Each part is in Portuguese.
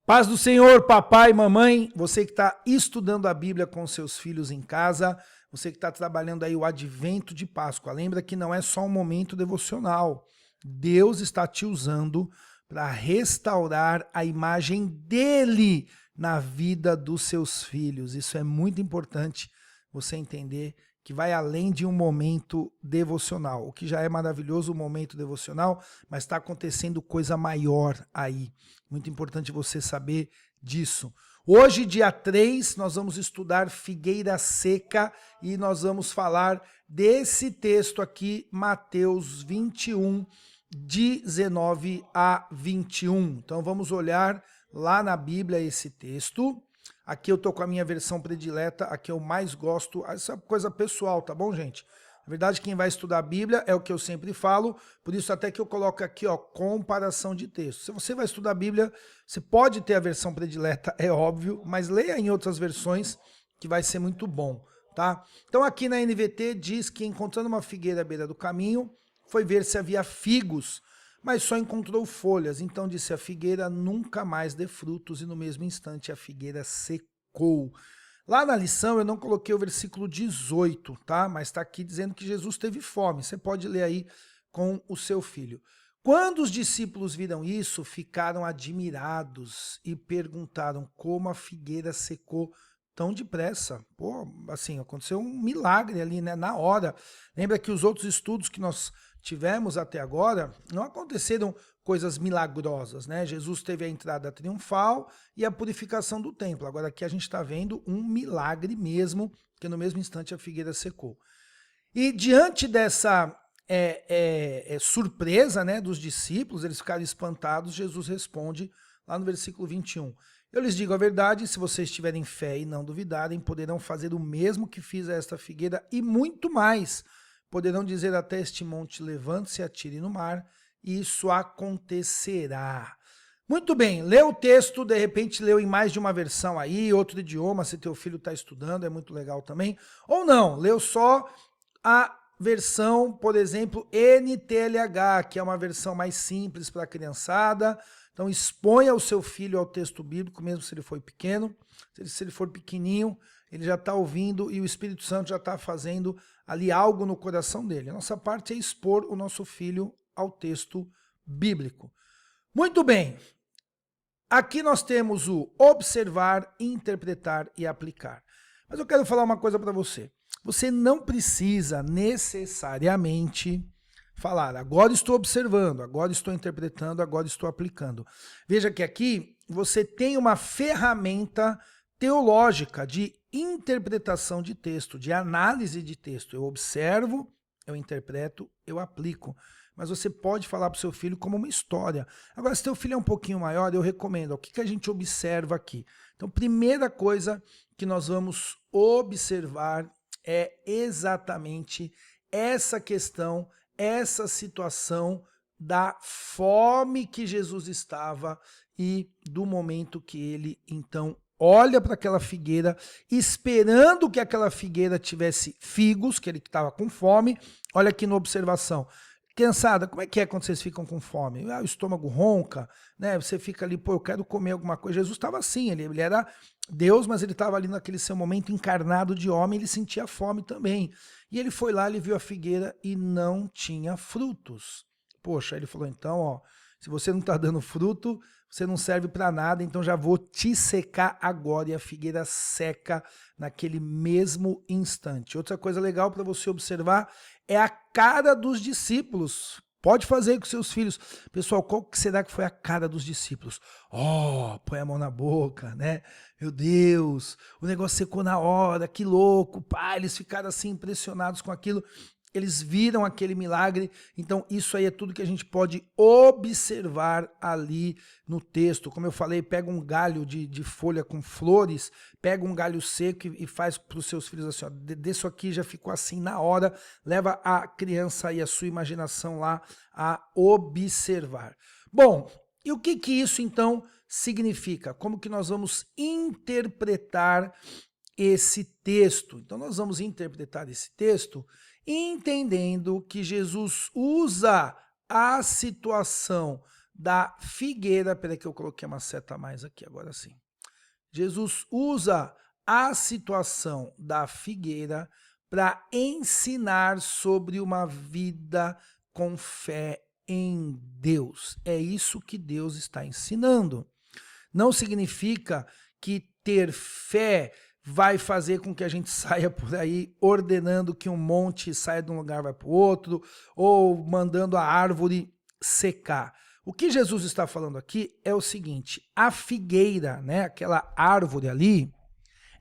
Paz do Senhor, papai, mamãe, você que está estudando a Bíblia com seus filhos em casa, você que está trabalhando aí o advento de Páscoa, lembra que não é só um momento devocional. Deus está te usando para restaurar a imagem dele na vida dos seus filhos. Isso é muito importante você entender que vai além de um momento devocional. O que já é maravilhoso o momento devocional, mas está acontecendo coisa maior aí. Muito importante você saber disso. Hoje, dia 3, nós vamos estudar figueira seca e nós vamos falar desse texto aqui, Mateus 21, 19 a 21. Então vamos olhar lá na Bíblia esse texto. Aqui eu tô com a minha versão predileta, a que eu mais gosto, essa é coisa pessoal, tá bom, gente? Na verdade, quem vai estudar a Bíblia é o que eu sempre falo, por isso até que eu coloco aqui, ó, comparação de textos. Se você vai estudar a Bíblia, você pode ter a versão predileta, é óbvio, mas leia em outras versões que vai ser muito bom, tá? Então aqui na NVT diz que encontrando uma figueira à beira do caminho, foi ver se havia figos, mas só encontrou folhas. Então disse a figueira, nunca mais dê frutos, e no mesmo instante a figueira secou. Lá na lição eu não coloquei o versículo 18, tá? Mas está aqui dizendo que Jesus teve fome. Você pode ler aí com o seu filho. Quando os discípulos viram isso, ficaram admirados e perguntaram como a figueira secou tão depressa. Pô, assim, aconteceu um milagre ali, né? Na hora. Lembra que os outros estudos que nós tivemos até agora, não aconteceram coisas milagrosas, né? Jesus teve a entrada triunfal e a purificação do templo. Agora aqui a gente está vendo um milagre mesmo, que no mesmo instante a figueira secou. E diante dessa surpresa, né, dos discípulos, eles ficaram espantados, Jesus responde lá no versículo 21. Eu lhes digo a verdade, se vocês tiverem fé e não duvidarem, poderão fazer o mesmo que fiz a esta figueira e muito mais. Poderão dizer até este monte, levante-se e atire no mar, e isso acontecerá. Muito bem, lê o texto, de repente leu em mais de uma versão aí, outro idioma, se teu filho está estudando, é muito legal também. Ou não, leu só a versão, por exemplo, NTLH, que é uma versão mais simples para a criançada. Então exponha o seu filho ao texto bíblico, mesmo se ele for pequeno. Se ele for pequenininho, ele já está ouvindo e o Espírito Santo já está fazendo ali algo no coração dele. A nossa parte é expor o nosso filho ao texto bíblico. Muito bem. Aqui nós temos o observar, interpretar e aplicar. Mas eu quero falar uma coisa para você. Você não precisa necessariamente falar, agora estou observando, agora estou interpretando, agora estou aplicando. Veja que aqui você tem uma ferramenta teológica de interpretação de texto, de análise de texto. Eu observo, eu interpreto, eu aplico. Mas você pode falar para o seu filho como uma história. Agora, se teu filho é um pouquinho maior, eu recomendo. O que a gente observa aqui? Então, primeira coisa que nós vamos observar é exatamente essa questão, essa situação da fome que Jesus estava e do momento que ele, então, olha para aquela figueira, esperando que aquela figueira tivesse figos, que ele estava com fome. Olha aqui na observação. Criançada, como é que é quando vocês ficam com fome? O estômago ronca, né? Você fica ali, pô, eu quero comer alguma coisa. Jesus estava assim, ele era Deus, mas ele estava ali naquele seu momento encarnado de homem, ele sentia fome também. E ele foi lá, ele viu a figueira e não tinha frutos. Poxa, ele falou, então, ó, se você não está dando fruto, você não serve para nada, então já vou te secar agora. E a figueira seca naquele mesmo instante. Outra coisa legal para você observar é a cara dos discípulos. Pode fazer com seus filhos. Pessoal, qual que será que foi a cara dos discípulos? Oh, põe a mão na boca, né? Meu Deus, o negócio secou na hora, que louco. Pai, eles ficaram assim impressionados com aquilo. Eles viram aquele milagre, então isso aí é tudo que a gente pode observar ali no texto. Como eu falei, pega um galho de folha com flores, pega um galho seco e faz para os seus filhos assim, ó, disso aqui já ficou assim na hora, leva a criança e a sua imaginação lá a observar. Bom, e o que isso então significa? Como que nós vamos interpretar esse texto? Então nós vamos interpretar esse texto entendendo que Jesus usa a situação da figueira. Peraí que eu coloquei uma seta a mais aqui, agora sim. Jesus usa a situação da figueira para ensinar sobre uma vida com fé em Deus. É isso que Deus está ensinando. Não significa que ter fé vai fazer com que a gente saia por aí ordenando que um monte saia de um lugar e vai para o outro, ou mandando a árvore secar. O que Jesus está falando aqui é o seguinte: a figueira, né, aquela árvore ali,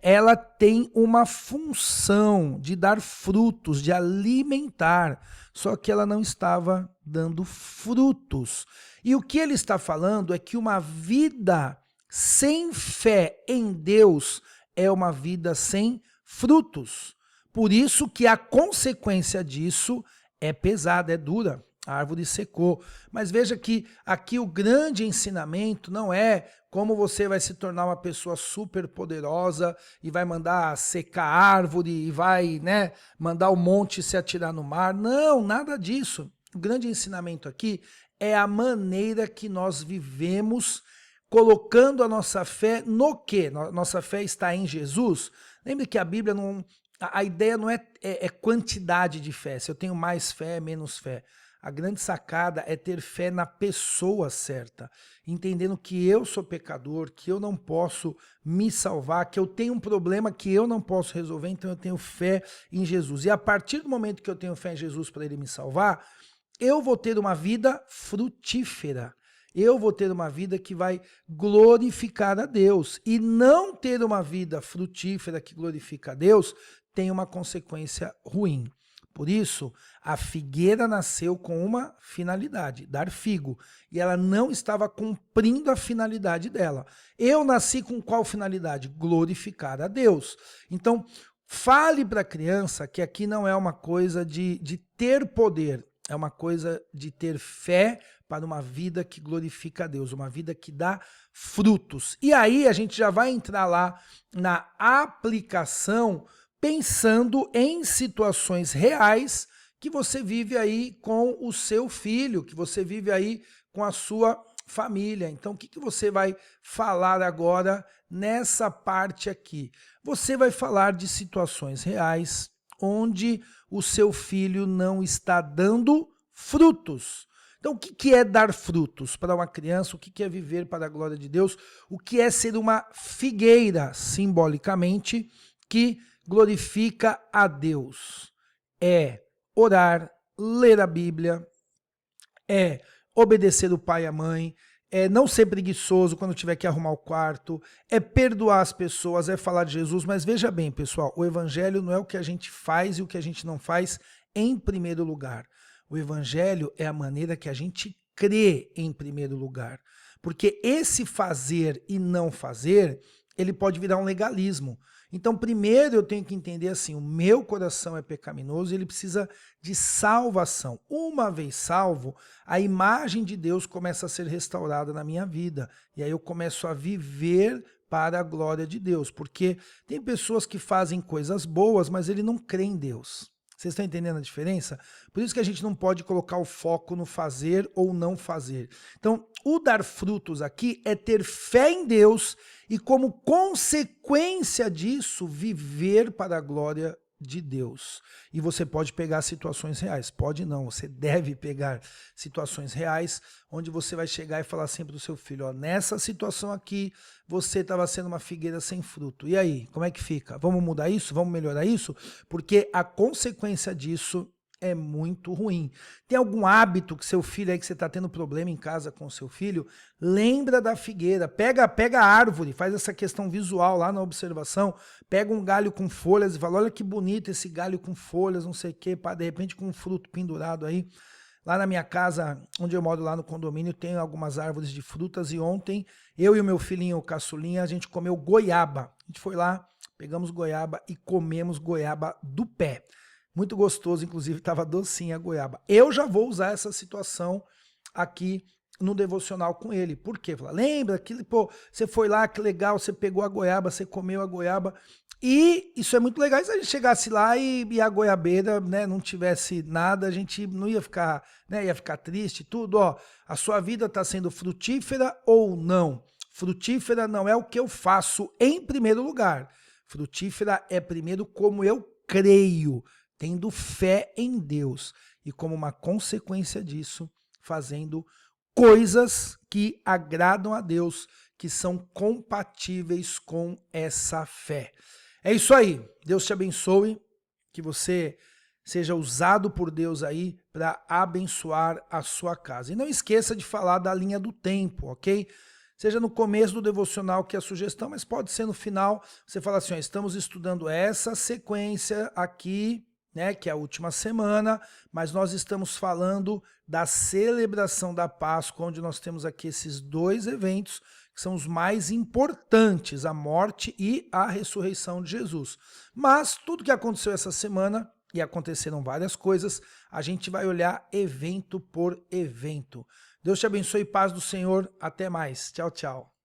ela tem uma função de dar frutos, de alimentar, só que ela não estava dando frutos. E o que ele está falando é que uma vida sem fé em Deus é uma vida sem frutos. Por isso que a consequência disso é pesada, é dura. A árvore secou. Mas veja que aqui o grande ensinamento não é como você vai se tornar uma pessoa super poderosa e vai mandar secar a árvore e vai, né, mandar o monte se atirar no mar. Não, nada disso. O grande ensinamento aqui é a maneira que nós vivemos, colocando a nossa fé no quê? Nossa fé está em Jesus. Lembre que a Bíblia não... A ideia não é quantidade de fé. Se eu tenho mais fé, menos fé. A grande sacada é ter fé na pessoa certa, entendendo que eu sou pecador, que eu não posso me salvar, que eu tenho um problema que eu não posso resolver, então eu tenho fé em Jesus. E a partir do momento que eu tenho fé em Jesus para ele me salvar, eu vou ter uma vida frutífera. Eu vou ter uma vida que vai glorificar a Deus. E não ter uma vida frutífera que glorifica a Deus tem uma consequência ruim. Por isso, a figueira nasceu com uma finalidade, dar figo, e ela não estava cumprindo a finalidade dela. Eu nasci com qual finalidade? Glorificar a Deus. Então, fale para a criança que aqui não é uma coisa de ter poder, é uma coisa de ter fé para uma vida que glorifica a Deus, uma vida que dá frutos. E aí a gente já vai entrar lá na aplicação, pensando em situações reais que você vive aí com o seu filho, que você vive aí com a sua família. Então, o que você vai falar agora nessa parte aqui? Você vai falar de situações reais onde o seu filho não está dando frutos. Então, o que é dar frutos para uma criança? O que é viver para a glória de Deus? O que é ser uma figueira, simbolicamente, que glorifica a Deus? É orar, ler a Bíblia, é obedecer o pai e a mãe, é não ser preguiçoso quando tiver que arrumar o quarto, é perdoar as pessoas, é falar de Jesus. Mas veja bem, pessoal, o evangelho não é o que a gente faz e o que a gente não faz em primeiro lugar. O evangelho é a maneira que a gente crê em primeiro lugar. Porque esse fazer e não fazer, ele pode virar um legalismo. Então, primeiro eu tenho que entender assim, o meu coração é pecaminoso e ele precisa de salvação. Uma vez salvo, a imagem de Deus começa a ser restaurada na minha vida. E aí eu começo a viver para a glória de Deus. Porque tem pessoas que fazem coisas boas, mas ele não crê em Deus. Vocês estão entendendo a diferença? Por isso que a gente não pode colocar o foco no fazer ou não fazer. Então, o dar frutos aqui é ter fé em Deus e, como consequência disso, viver para a glória de Deus. E você pode pegar situações reais. Pode não, você deve pegar situações reais onde você vai chegar e falar sempre do seu filho, ó, nessa situação aqui você estava sendo uma figueira sem fruto. E aí, como é que fica? Vamos mudar isso? Vamos melhorar isso? Porque a consequência disso é muito ruim. Tem algum hábito que seu filho aí, que você está tendo problema em casa com o seu filho, lembra da figueira, pega a árvore, faz essa questão visual lá na observação, pega um galho com folhas e fala, olha que bonito esse galho com folhas, não sei o que, de repente com um fruto pendurado aí. Lá na minha casa, onde eu moro lá no condomínio, tem algumas árvores de frutas e ontem eu e o meu filhinho, o caçulinha, a gente comeu goiaba. A gente foi lá, pegamos goiaba e comemos goiaba do pé. Muito gostoso, inclusive estava docinha a goiaba. Eu já vou usar essa situação aqui no devocional com ele. Por quê? Lembra que, pô, você foi lá, que legal, você pegou a goiaba, você comeu a goiaba. E isso é muito legal. E se a gente chegasse lá e a goiabeira, né, não tivesse nada, a gente não ia ficar, né, ia ficar triste e tudo. Ó, a sua vida está sendo frutífera ou não? Frutífera não é o que eu faço em primeiro lugar. Frutífera é primeiro como eu creio, tendo fé em Deus. E como uma consequência disso, fazendo coisas que agradam a Deus, que são compatíveis com essa fé. É isso aí. Deus te abençoe, que você seja usado por Deus aí para abençoar a sua casa. E não esqueça de falar da linha do tempo, ok? Seja no começo do devocional, que é a sugestão, mas pode ser no final. Você fala assim, ó, estamos estudando essa sequência aqui, né, que é a última semana, mas nós estamos falando da celebração da Páscoa, onde nós temos aqui esses dois eventos, que são os mais importantes, a morte e a ressurreição de Jesus. Mas tudo que aconteceu essa semana, e aconteceram várias coisas, a gente vai olhar evento por evento. Deus te abençoe, paz do Senhor, até mais. Tchau, tchau.